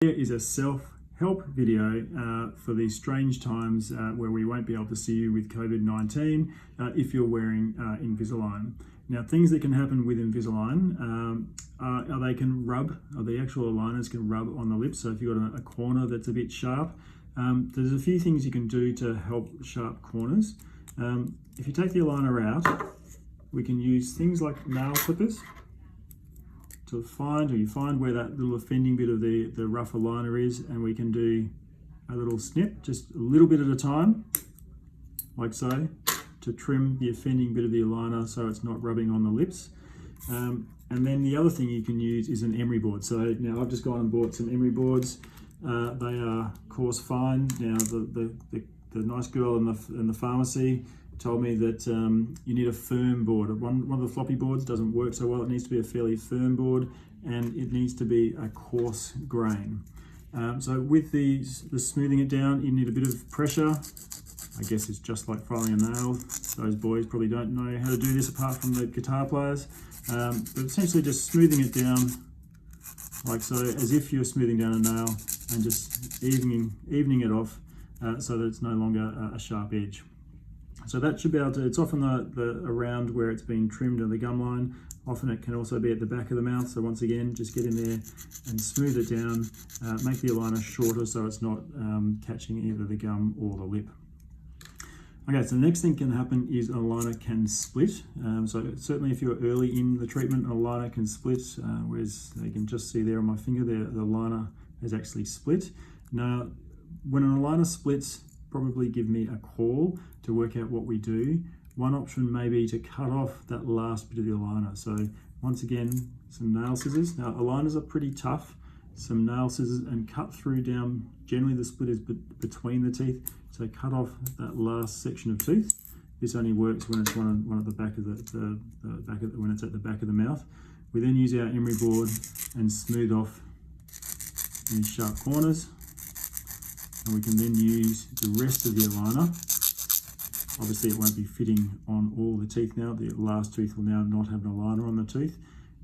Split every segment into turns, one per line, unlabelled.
Here is a self-help video for these strange times where we won't be able to see you with COVID-19 if you're wearing Invisalign. Now, things that can happen with Invisalign are they can rub, or the actual aligners can rub on the lips. So if you've got a corner that's a bit sharp, there's a few things you can do to help sharp corners. If you take the aligner out, we can use things like nail clippers to find where that little offending bit of the rough aligner is, and we can do a little snip, just a little bit at a time, like so, to trim the offending bit of the aligner so it's not rubbing on the lips. And then the other thing you can use is an emery board. So now I've just gone and bought some emery boards. They are coarse fine. Now the nice girl in the pharmacy told me that you need a firm board. One of the floppy boards doesn't work so well. It needs to be a fairly firm board, and it needs to be a coarse grain. So with the smoothing it down, you need a bit of pressure. I guess it's just like filing a nail. Those boys probably don't know how to do this apart from the guitar players. But essentially just smoothing it down like so, as if you're smoothing down a nail, and just evening it off so that it's no longer a sharp edge. So that should be able to, it's often the around where it's been trimmed on the gum line. Often it can also be at the back of the mouth. So once again, just get in there and smooth it down. Make the aligner shorter so it's not catching either the gum or the lip. Okay, so the next thing can happen is an aligner can split. So certainly if you're early in the treatment, an aligner can split, whereas you can just see there on my finger, the aligner has actually split. Now, when an aligner splits, probably give me a call to work out what we do. One option may be to cut off that last bit of the aligner. So once again, some nail scissors. Now, aligners are pretty tough. Some nail scissors and cut through down. Generally the split is between the teeth. So cut off that last section of tooth. This only works when it's one at the back of when it's at the back of the mouth. We then use our emery board and smooth off any sharp corners. And we can then use the rest of the aligner. Obviously it won't be fitting on all the teeth now. The last tooth will now not have an aligner on the tooth.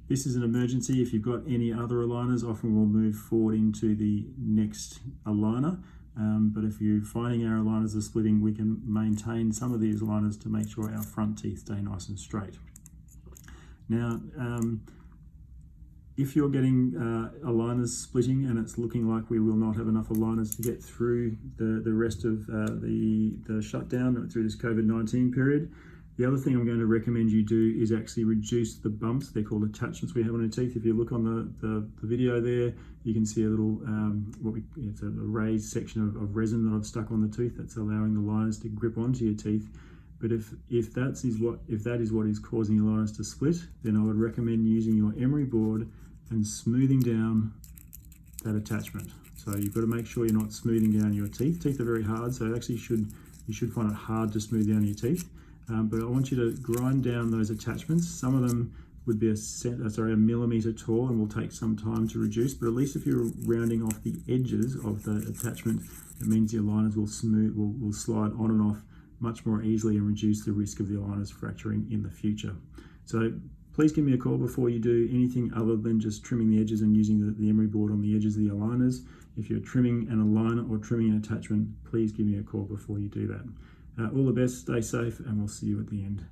This is an emergency. If you've got any other aligners, often we'll move forward into the next aligner. But if you're finding our aligners are splitting, we can maintain some of these aligners to make sure our front teeth stay nice and straight. Now, if you're getting aligners splitting and it's looking like we will not have enough aligners to get through the rest of the shutdown through this COVID-19 period, the other thing I'm going to recommend you do is actually reduce the bumps. They're called attachments we have on our teeth. If you look on the video there, you can see a little, it's a raised section of resin that I've stuck on the tooth that's allowing the liners to grip onto your teeth. But if that is what is causing your liners to split, then I would recommend using your emery board and smoothing down that attachment. So you've got to make sure you're not smoothing down your teeth. Teeth are very hard, so actually you should find it hard to smooth down your teeth. But I want you to grind down those attachments. Some of them would be a millimeter tall and will take some time to reduce, but at least if you're rounding off the edges of the attachment, it means your aligners will slide on and off much more easily and reduce the risk of the aligners fracturing in the future. So please give me a call before you do anything other than just trimming the edges and using the emery board on the edges of the aligners. If you're trimming an aligner or trimming an attachment, please give me a call before you do that. All the best, stay safe, and we'll see you at the end.